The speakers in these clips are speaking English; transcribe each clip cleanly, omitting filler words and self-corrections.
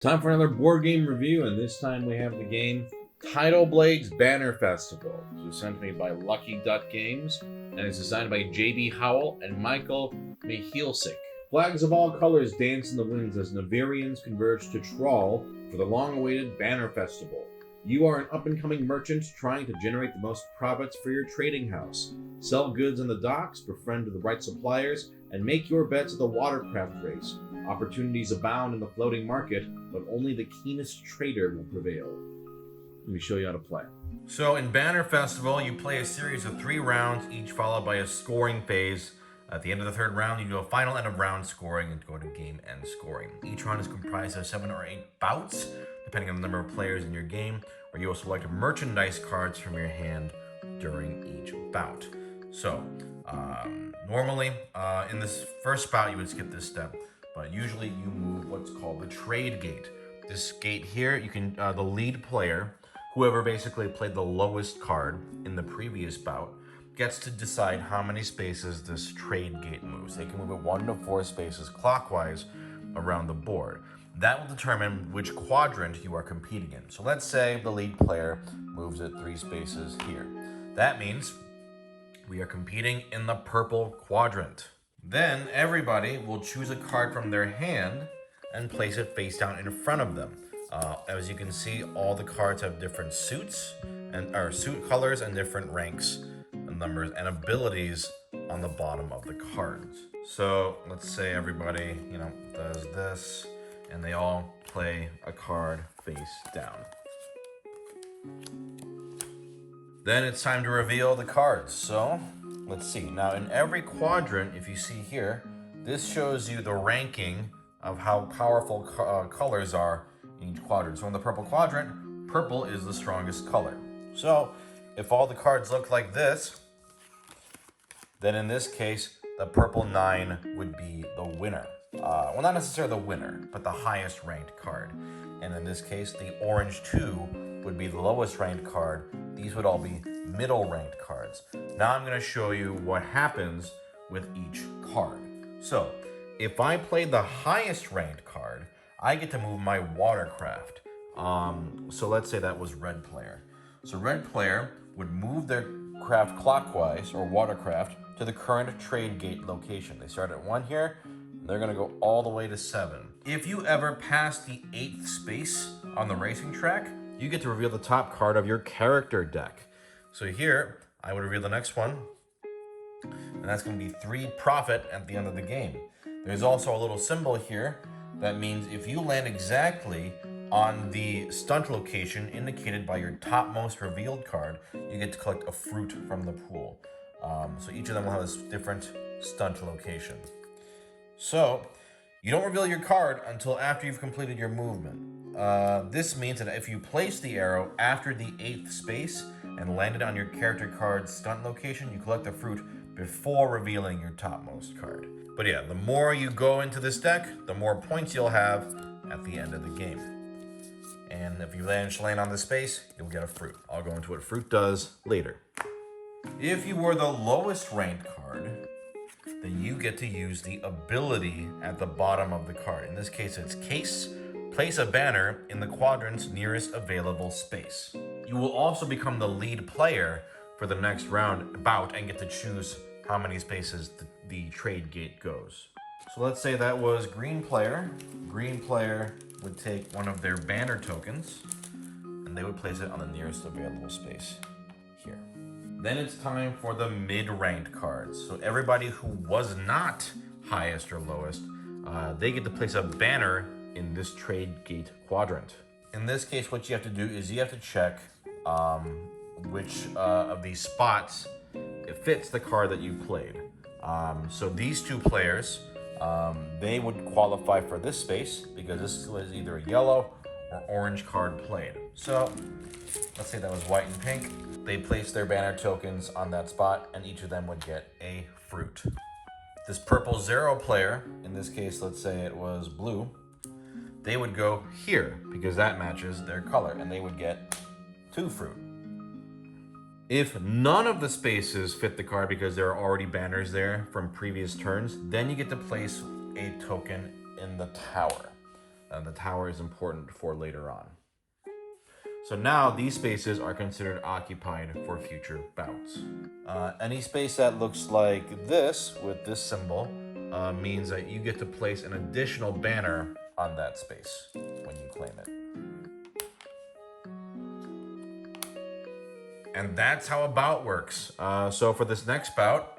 Time for another board game review, and this time we have the game Tidal Blades Banner Festival. It was sent to me by Lucky Duck Games, and it's designed by J.B. Howell and Michael Michielsick. Flags of all colors dance in the winds as Navarians converge to trawl for the long-awaited Banner Festival. You are an up-and-coming merchant trying to generate the most profits for your trading house. Sell goods on the docks, befriend the right suppliers, and make your bets at the watercraft race. Opportunities abound in the floating market, but only the keenest trader will prevail. Let me show you how to play. So in Banner Festival, you play a series of 3 rounds, each followed by a scoring phase. At the end of the 3rd round, you do a final end of round scoring and go to game end scoring. Each round is comprised of 7 or 8 bouts, depending on the number of players in your game, where you will select merchandise cards from your hand during each bout. So, normally, in this first bout, you would skip this step, but usually you move what's called the trade gate. This gate here, you can, the lead player, whoever basically played the lowest card in the previous bout, gets to decide how many spaces this trade gate moves. They can move it 1 to 4 spaces clockwise around the board. That will determine which quadrant you are competing in. So let's say the lead player moves it 3 spaces here. That means we are competing in the purple quadrant. Then everybody will choose a card from their hand and place it face down in front of them. As you can see, all the cards have different suits or suit colors and different ranks and numbers and abilities on the bottom of the cards. So let's say everybody, does this, and they all play a card face down. Then it's time to reveal the cards. So let's see. Now in every quadrant, if you see here, this shows you the ranking of how powerful colors are in each quadrant. So in the purple quadrant, purple is the strongest color. So if all the cards look like this, then in this case, the purple 9 would be the winner. Well, not necessarily the winner, but the highest ranked card. And in this case, the orange 2 would be the lowest ranked card. These would all be middle ranked cards. Now I'm going to show you what happens with each card. So if I play the highest ranked card, I get to move my watercraft. So let's say that was red player. So red player would move their craft clockwise, or watercraft, to the current trade gate location. They start at 1 here, and they're gonna go all the way to 7. If you ever pass the 8th space on the racing track, you get to reveal the top card of your character deck. So here, I would reveal the next one, and that's gonna be 3 profit at the end of the game. There's also a little symbol here that means if you land exactly on the stunt location indicated by your topmost revealed card, you get to collect a fruit from the pool. So each of them will have a different stunt location. So you don't reveal your card until after you've completed your movement. This means that if you place the arrow after the 8th space and landed on your character card's stunt location, you collect the fruit before revealing your topmost card. But yeah, the more you go into this deck, the more points you'll have at the end of the game. And if you manage to land on this space, you'll get a fruit. I'll go into what fruit does later. If you were the lowest ranked card, then you get to use the ability at the bottom of the card. In this case, it's case. Place a banner in the quadrant's nearest available space. You will also become the lead player for the next round bout and get to choose how many spaces the trade gate goes. So let's say that was green player. Green player would take one of their banner tokens and they would place it on the nearest available space here. Then it's time for the mid-ranked cards. So everybody who was not highest or lowest, they get to place a banner in this trade gate quadrant. In this case, what you have to do is you have to check which of these spots it fits the card that you played. So these 2 players, they would qualify for this space because this was either a yellow or orange card played. So let's say that was white and pink. They placed their banner tokens on that spot and each of them would get a fruit. This purple 0 player, in this case, let's say it was blue, they would go here because that matches their color and they would get 2 fruit. If none of the spaces fit the card because there are already banners there from previous turns, then you get to place a token in the tower. The tower is important for later on. So now these spaces are considered occupied for future bouts. Any space that looks like this with this symbol means that you get to place an additional banner on that space when you claim it. And that's how a bout works. So for this next bout,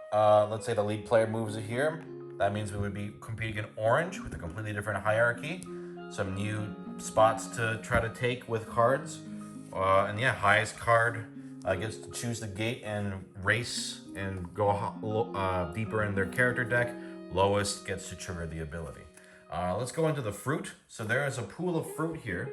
let's say the lead player moves it here. That means we would be competing in orange with a completely different hierarchy. Some new spots to try to take with cards. And yeah, highest card gets to choose the gate and race and go deeper in their character deck. Lowest gets to trigger the ability. Let's go into the fruit. So there is a pool of fruit here.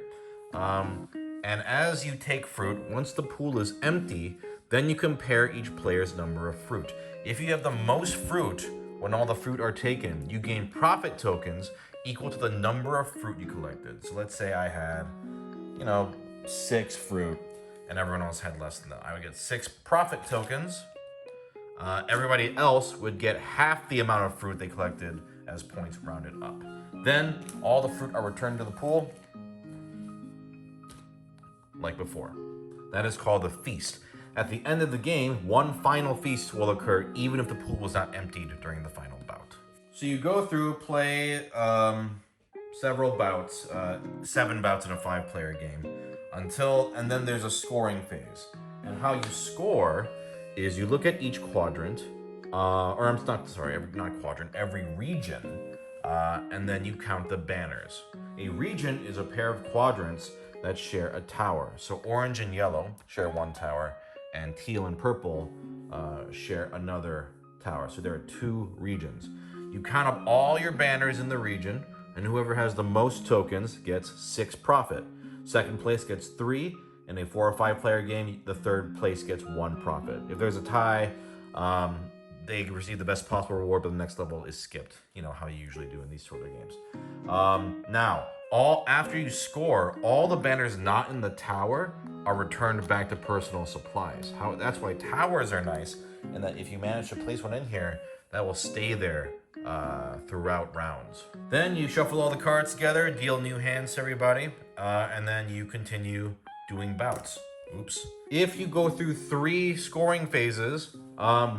And as you take fruit, once the pool is empty, then you compare each player's number of fruit. If you have the most fruit when all the fruit are taken, you gain profit tokens equal to the number of fruit you collected. So let's say I had, 6 fruit and everyone else had less than that. I would get 6 profit tokens. Everybody else would get half the amount of fruit they collected as points rounded up. Then all the fruit are returned to the pool like before. That is called the feast. At the end of the game, one final feast will occur even if the pool was not emptied during the final bout. So you go through, play several bouts, 7 bouts in a 5-player game, and then there's a scoring phase. And how you score is you look at each quadrant, every region, and then you count the banners. A region is a pair of quadrants that share a tower. So orange and yellow share one tower, and teal and purple share another tower. So there are 2 regions. You count up all your banners in the region, and whoever has the most tokens gets 6 profit. Second place gets 3. In a 4 or 5 player game, the third place gets 1 profit. If there's a tie, they receive the best possible reward, but the next level is skipped. You know how you usually do in these sort of games. Now, after you score, all the banners not in the tower are returned back to personal supplies. That's why towers are nice, and that if you manage to place one in here, that will stay there throughout rounds. Then you shuffle all the cards together, deal new hands to everybody, and then you continue doing bouts. Oops. If you go through 3 scoring phases,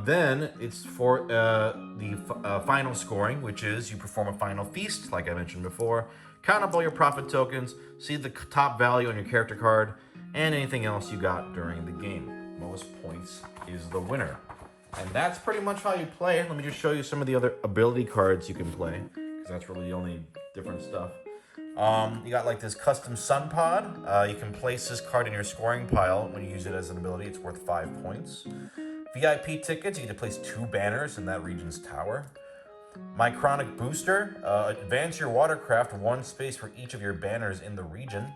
then it's for the final scoring, which is you perform a final feast, like I mentioned before, count up all your profit tokens, see the top value on your character card, and anything else you got during the game. Most points is the winner. And that's pretty much how you play. Let me just show you some of the other ability cards you can play, because that's really the only different stuff. You got like this custom sun pod. You can place this card in your scoring pile. When you use it as an ability, it's worth 5 points. VIP tickets, you get to place 2 banners in that region's tower. Mycronic booster, advance your watercraft 1 space for each of your banners in the region.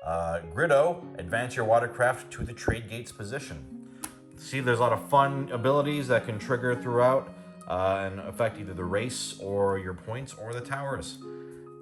Griddo, advance your watercraft to the trade gate's position. See, there's a lot of fun abilities that can trigger throughout and affect either the race or your points or the towers.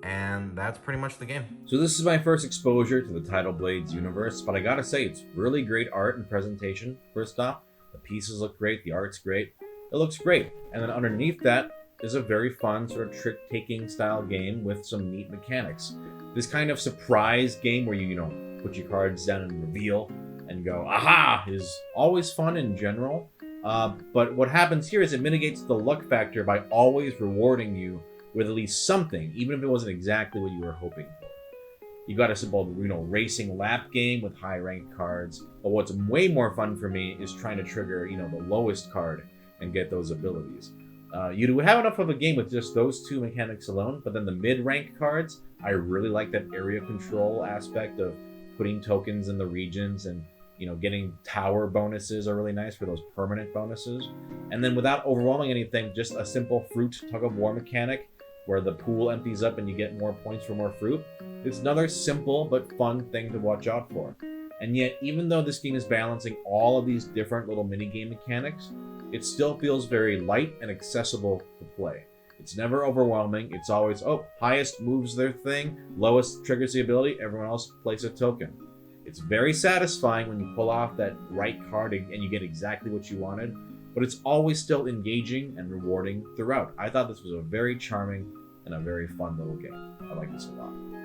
And that's pretty much the game. So this is my first exposure to the Tidal Blades universe, but I gotta say, it's really great art and presentation. First off, the pieces look great, the art's great. It looks great. And then underneath that is a very fun sort of trick-taking style game with some neat mechanics. This kind of surprise game where you put your cards down and reveal and go, aha, is always fun in general. But what happens here is it mitigates the luck factor by always rewarding you with at least something, even if it wasn't exactly what you were hoping for. You got a simple, racing lap game with high-ranked cards, but what's way more fun for me is trying to trigger, the lowest card and get those abilities. You do have enough of a game with just those 2 mechanics alone, but then the mid-ranked cards, I really like that area control aspect of putting tokens in the regions and, getting tower bonuses are really nice for those permanent bonuses. And then without overwhelming anything, just a simple fruit tug-of-war mechanic where the pool empties up and you get more points for more fruit. It's another simple but fun thing to watch out for. And yet, even though this game is balancing all of these different little mini-game mechanics, it still feels very light and accessible to play. It's never overwhelming. It's always, highest moves their thing, lowest triggers the ability, everyone else plays a token. It's very satisfying when you pull off that right card and you get exactly what you wanted, but it's always still engaging and rewarding throughout. I thought this was a very charming, and a very fun little game. I like this a lot.